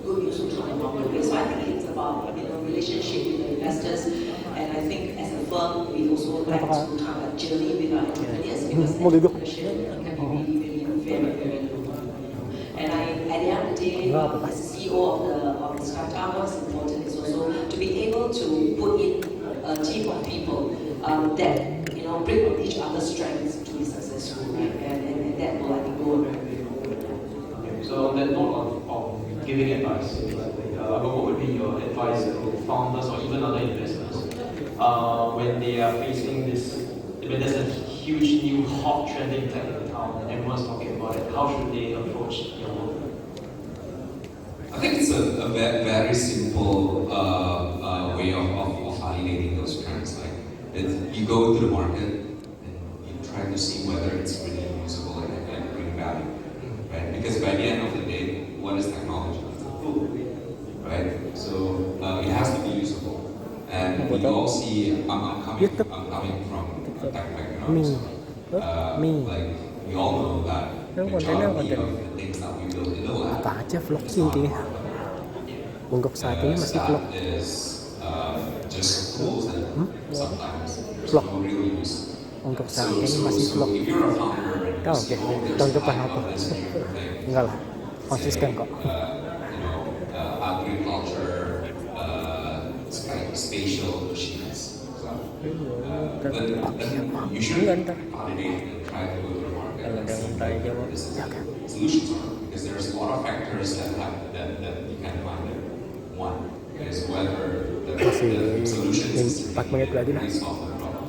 good news will come along the way. So I think it's about relationship with the investors, and I think as a firm we also like to have a journey with our entrepreneurs, because entrepreneurship can be really very, very good. And at the end of the day, as CEO of the startup, what's important is also to be able to put in a team of people that bring on each other's strengths to be successful, and that will go very, very long. So on that note of giving advice, what would be your advice to founders or even other investors when they are facing this? When there's a huge new hot trending tech in town and everyone's talking about it, how should they approach your work? I think it's a very simple way of You go to the market and you try to see whether it's really usable and bring value, right? Because by the end of the day, what is technology? Right? So it has to be usable. And we all see, I'm coming from a tech background. So, like, we all know that majority of the things that we build in the lab Apa aja vlog sih intinya. Untuk saat ini masih vlog. is just tools that sometimes there's Vlog. no real use. Untuk saat ini masih vlog. If you're a founder and Oh, oke, tahun depan apa? Enggak lah, konsisten kok. Agriculture, spatial machines. But you should validate and try to go to the market and see what the solutions are. Because there's a lot of factors that you can find there. One is whether the solution is 4 menit lagi lah. really solve the problem.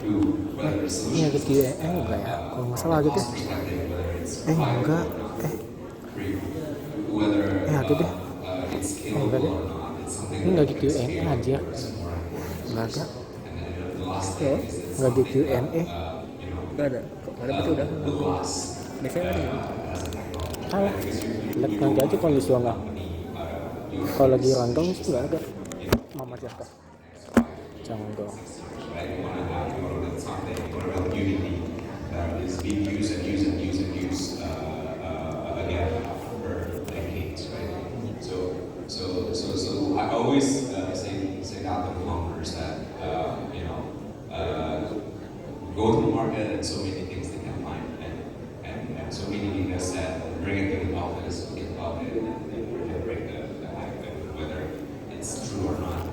Two, whether the Ini solution ada Q&A enggak ya? Kalau nggak salah gitu. Enggak. Three, whether Ada deh. it's Enggak scalable deh. or not. It's something Ini nggak di Q&A aja. Enggak ada. Nggak di Q&A. Nggak ada. Kok nggak ada berarti udah. Biasanya ada. Salah. Lihat nanti aja kondisi nggak. Kalau lagi random sih nggak ada. Mama Jaka. Jangan dong. Right? You want to build something, you want to build unity that is being used again for decades, right? So I always say that to founders that go to the market and so many things they can find and so many data set, bring it to the office, think about it, and break the hype, whether it's true or not.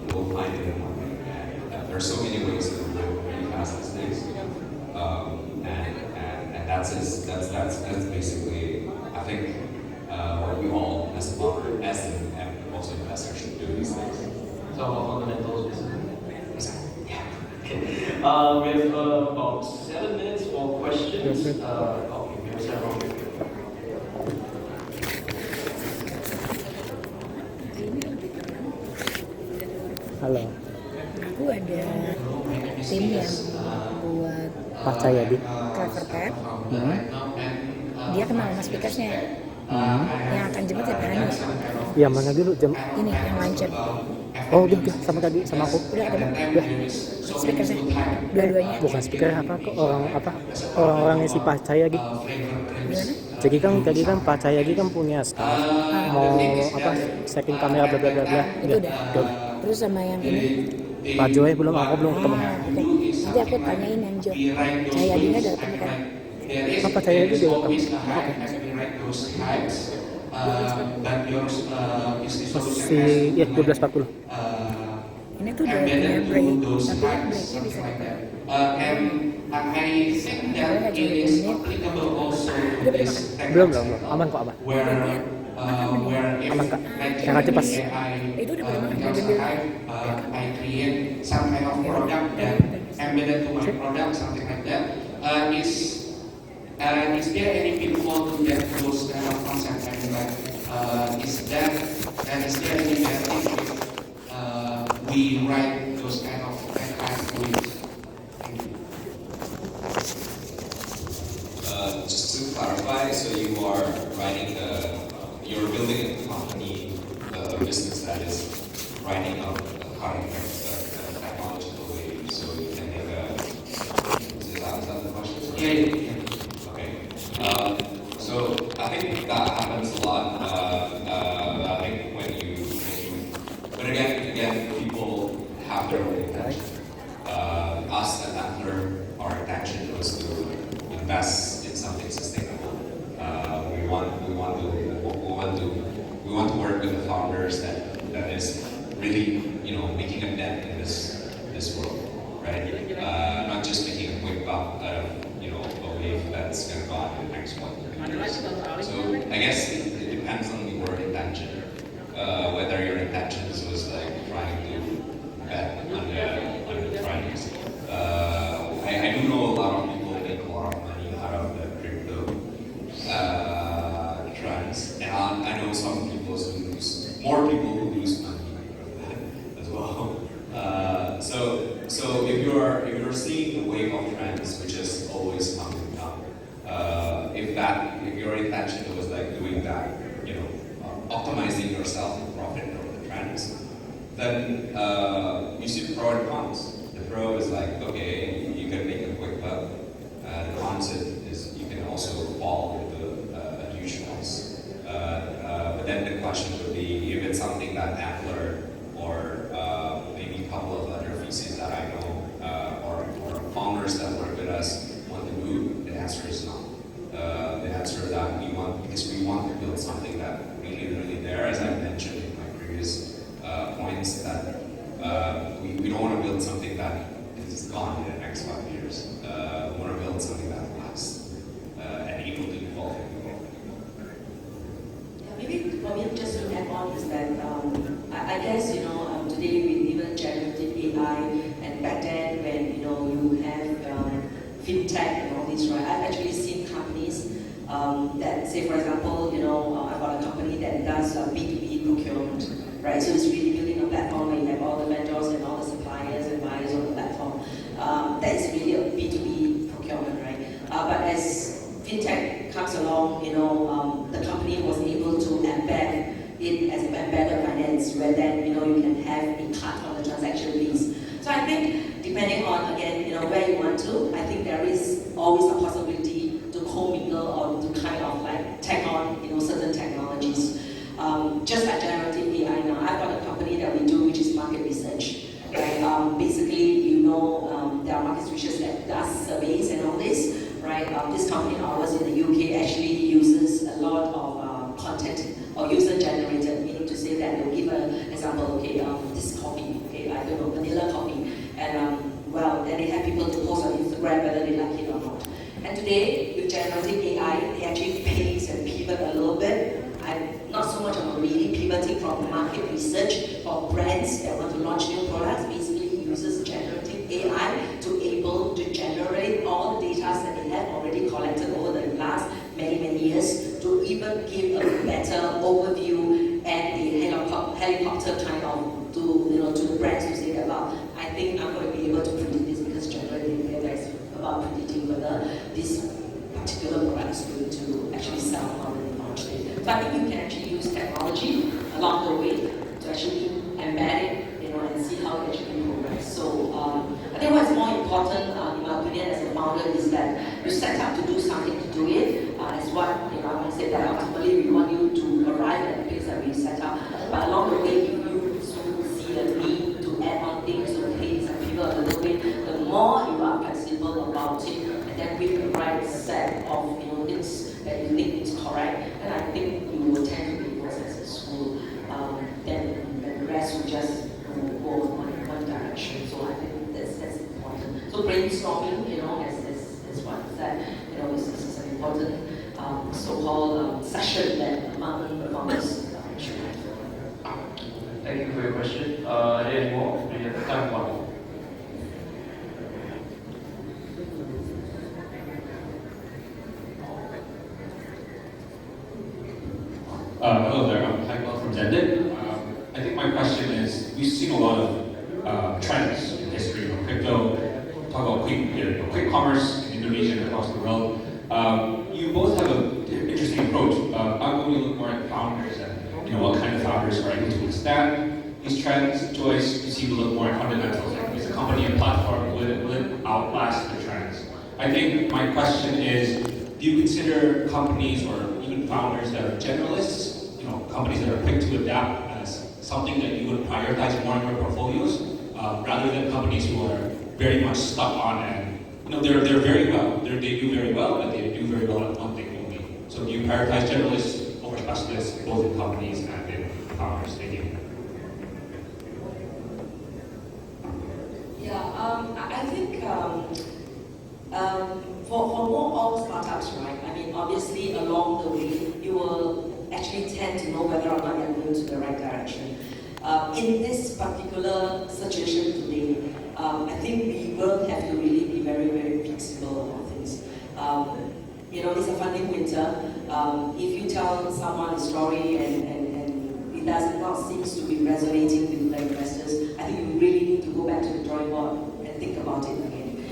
We'll find it in the market. And there's so many ways to learn really fast these days. And that's basically, I think, what we all as a founder, and also investors should do these things. So about fundamentals, yeah. Okay. We have about 7 minutes for questions. Okay, we have several. Halo. Aku ada tim yang buat Percaya di. cover pad. Dia kenal sama speakersnya. Yang akan jemput ya Pak Hanis. Yang mana dulu jam? Ini yang lancet. Oh, udah sama tadi sama aku. Udah ada Udah. speakersnya. Dua-duanya. Bukan speaker orang-orangnya si Percaya di. Gimana? Jadi kan tadi kan Percaya di kan punya staff mau setting kamera bla bla bla bla. Itu udah. Terus sama yang ini. Pak Joy aku belum ketemu. Oke. Nanti aku tanyain yang Jo. Cahyadinya udah ketemu kan? Apa Percaya di juga ketemu? Masih ya 12.40. Ini tuh udah punya break, tapi kan breaknya bisa dapat. Belum. Aman kok, aman. Aman Kak. Yang aja pas. Itu udah pada makan dan I create some kind of product that embedded to my product, something like that. Is there any pitfall to get those kind of concept? I mean, like, is there any benefit if we write those kind of tools? Just to clarify, so you are you're building a company, a business that is writing up a cutting technological way, so you can make is that the question? Yeah. Okay. So I think that happens a lot. I think but again, people have their own intention. Us at Antler, our intention was to invest in something sustainable. We want to work with the founders that is really making a dent in this world, right? Not just making a quick buck out of a wave that's going to go on in the next 1 years. So I guess it depends on your intention. Whether your intentions was like trying to bet on the trends. I do know a lot of people make a lot of money out of the crypto trends, and I know some people who lose more people who lose money as well. So then you see the pro and cons. The pro is like, okay, you can make a quick buck. The cons is you can also fall into a huge loss. But then the question would be, if it's something that Appler or maybe a couple of other VCs that I know or founders that work with us want to do, the answer is no. The answer that we want, because we want to build something that really there, as I mentioned in my previous points, that we don't want to build something that is gone in the next 5 years. We want to build something that lasts and able to evolve. Yeah, maybe for me, just to add on is that I guess today with even generative AI, and back then when you have fintech and all this, right? I've actually seen companies that say, for example, I've got a company that does B2B procurement, right? So it's really building a platform where you have all the vendors and all the suppliers and buyers on the platform. That is really a B2B procurement, right? But as fintech comes along, the company was able to embed it as embedded finance, where then you can have a cut on the transaction fees. So I think depending on again where you want to, I think there is always a possibility to co-mingle or to kind of like tag on certain technologies. Just like generative AI now, I've got a company that we do which is market research. Right? Basically, there are market research that does surveys and all this. Right? This company of ours in the UK actually uses a lot of content or user-generated, meaning to say that they'll give an example, okay, this coffee, okay, I don't know, vanilla coffee, and then they have people to post on Instagram whether they like it or not. And today, with generative AI, they actually pace and pivot a little bit. I'm not so much of a really pivoting from market research for brands that want to launch new products. Basically, uses generative AI to able to generate all the data that they have already collected over the last many years to even give a better overview and a helicopter kind of to the brands to say that, well, I think I'm going to be able to predict this because generative AI is about predicting whether this particular product is going to actually sell or really launch it. So I think you can actually use technology along the way to actually embed it, and see how it actually progress. So I think what's more important, in my opinion, as a founder, is that you set up to do something to do it. As what I want to say that ultimately we want you to arrive at the place that we set up. But along the way, if you see the need to add on things to pace and pivot a little bit, the more you are flexible about it, and then with the right set of things that you think is correct, and I think you will tend to be more successful. Then the rest will just go in one direction. So I think that's important. So brainstorming, as what I said, is an important so-called session that among the founders should have. Thank you for your question. Are there any more? We have time for one. Hello there, I'm Michael from Zendit. I think my question is, we've seen a lot of trends in history of crypto, talk about quick commerce in Indonesia and across the world. You both have an interesting approach. I'm going to look more at founders and what kind of founders are able to withstand these trends. Joyce, you seem to look more at fundamentals. Like, is a company a platform? Will it outlast the trends? I think my question is, do you consider companies or even founders that are generalists, companies that are quick to adapt, as something that you would prioritize more in your portfolios, rather than companies who are very much stuck on and they're very well, they do very well, but they do very well at one thing only. So do you prioritize generalists over specialists, both in companies and in founders? Thank you. Yeah, I think for more all startups, right? I mean, obviously along the way, you will actually tend to know whether or not you're going to the right direction. In this particular situation today, I think we will have to really be very flexible about things. It's a funding winter. If you tell someone a story and it does not seem to be resonating with the investors, I think you really need to go back to the drawing board and think about it again.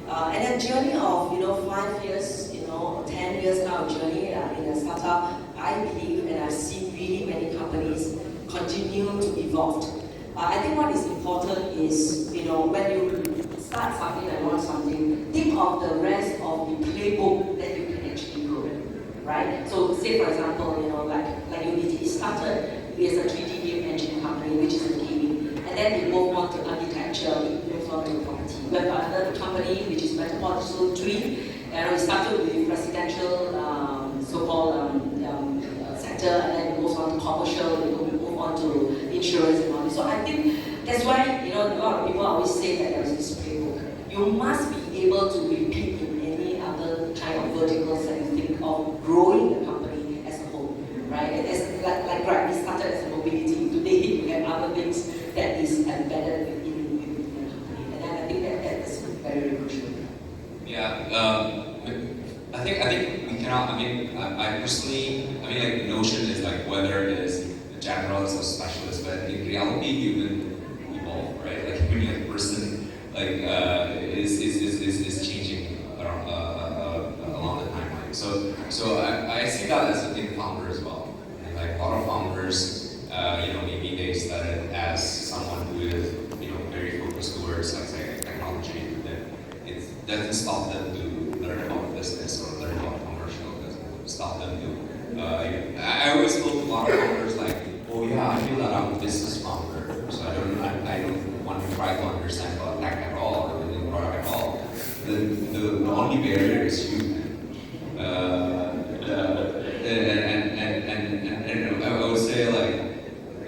And a journey of 5 years, 10 years now journey in a startup, I believe, and I've seen really many companies continue to evolve. I think what is important is, you know, when you start something and launch something, think of the rest of the playbook that you can actually grow, right? So say for example, you know, like Unity started as a 3D game engine company, which is in gaming, and then we moved on to architecture, we moved on to property. We have another company which is Metropolitan 3, and we started with residential, so-called sector, and then we moved on to commercial, we move on to insurance and all this. So I think that's why, you know, a lot of people always say that there is this playbook. You must be able to repeat in any other kind of verticals that you think of growing the company as a whole, right? As, like right, we started as a mobility. Today we have other things that is embedded within the company, and then I think that is very, very crucial. Yeah. I think we cannot. I mean, I personally, I mean, like notion is like whether it is a generalist or specialist, but in reality, human evolve, right? Like human person, like is changing around, along the timeline. So I see that as a big founder as well. And like a lot of founders, you know, maybe they started as someone who is, you know, very focused towards like say technology, and then it doesn't stop them to learn about business or learn about commercial. It doesn't stop them to. I always told a lot of founders like, oh yeah, I feel that I'm a business founder, so I don't want to try to understand about tech at all or the product at all. The only barrier is you. And I would say like,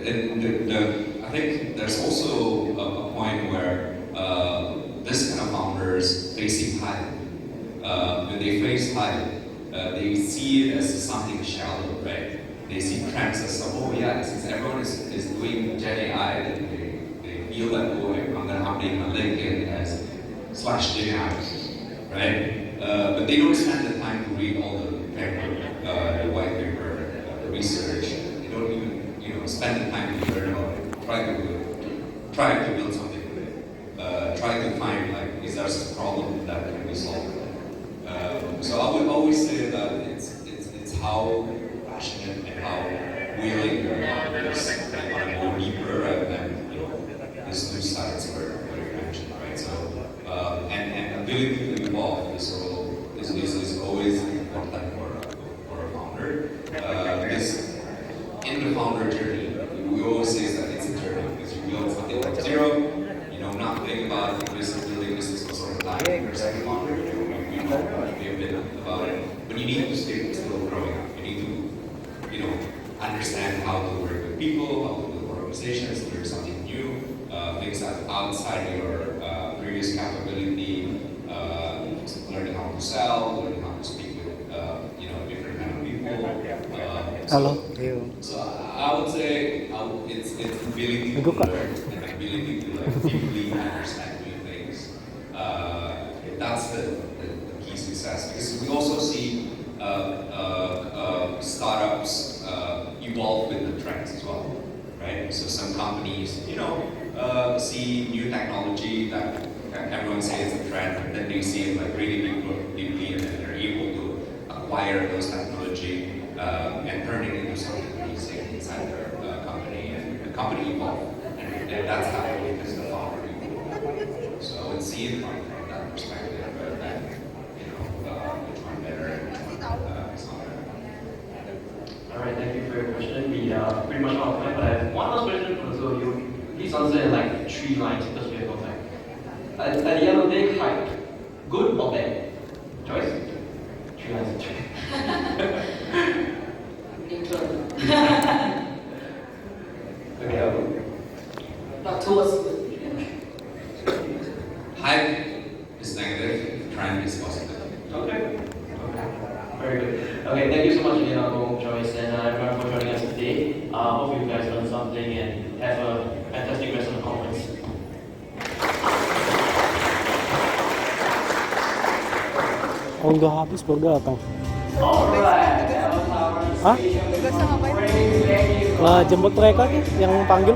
I think there's also a point where this kind of founders facing hype. When they face hype, they see it as something shallow, right? They see trends as, oh yeah, since everyone is doing Gen AI, they feel that, oh, I'm going to update my LinkedIn as /Gen AI, right? But they don't spend the time to read all the paper, the white paper, the research. They don't even, you know, spend the time to learn about it, try to build something with it, try to find like, is there a problem that can be solved? So I would always say that it's how passionate and how willing your founders want to go deeper rather than, you know, these two sides where you mentioned, right? So and ability to evolve is always important for a founder. Because in the founder journey, we always say that it's a journey because you build something from zero, you know nothing about the business building, business for sort of time. You're second founder, you know a bit about it, but you need to stay still growing up. You need to, you know, understand how to work with people, how to build organizations, learn something new, things that outside your previous capability, learning how to sell, learning how to speak with, you know, different kind of people. So I would say it's ability to learn and ability to like deeply understand new things. That's the key success, because we also see startups evolve with the trends as well, right? So some companies, you know, see new technology that everyone says is a trend, and then they see it like really deeply, and then they're able to acquire those technology and turn it into something amazing inside their company, and the company evolve, and that's happening because the founder evolved. So I would see it from that perspective, that you know which one better and which one is not better. All right, thank you for your question. We are pretty much out of time, but I have one last question. So you please answer in like 3 lines because we have no time. At the end of the day, hype, good or bad? Joyce? 3 lines. Neutral. Okay. Not towards good. Hype is negative, trend is positive. Okay. Very good. Okay, thank you so much again, Joyce, and everyone for joining us today. Hope you guys learned something and have a fantastic rest of the conference. Oh, udah habis baru datang. Alright, that was our Hah? Lah jemput mereka nih yang panggil.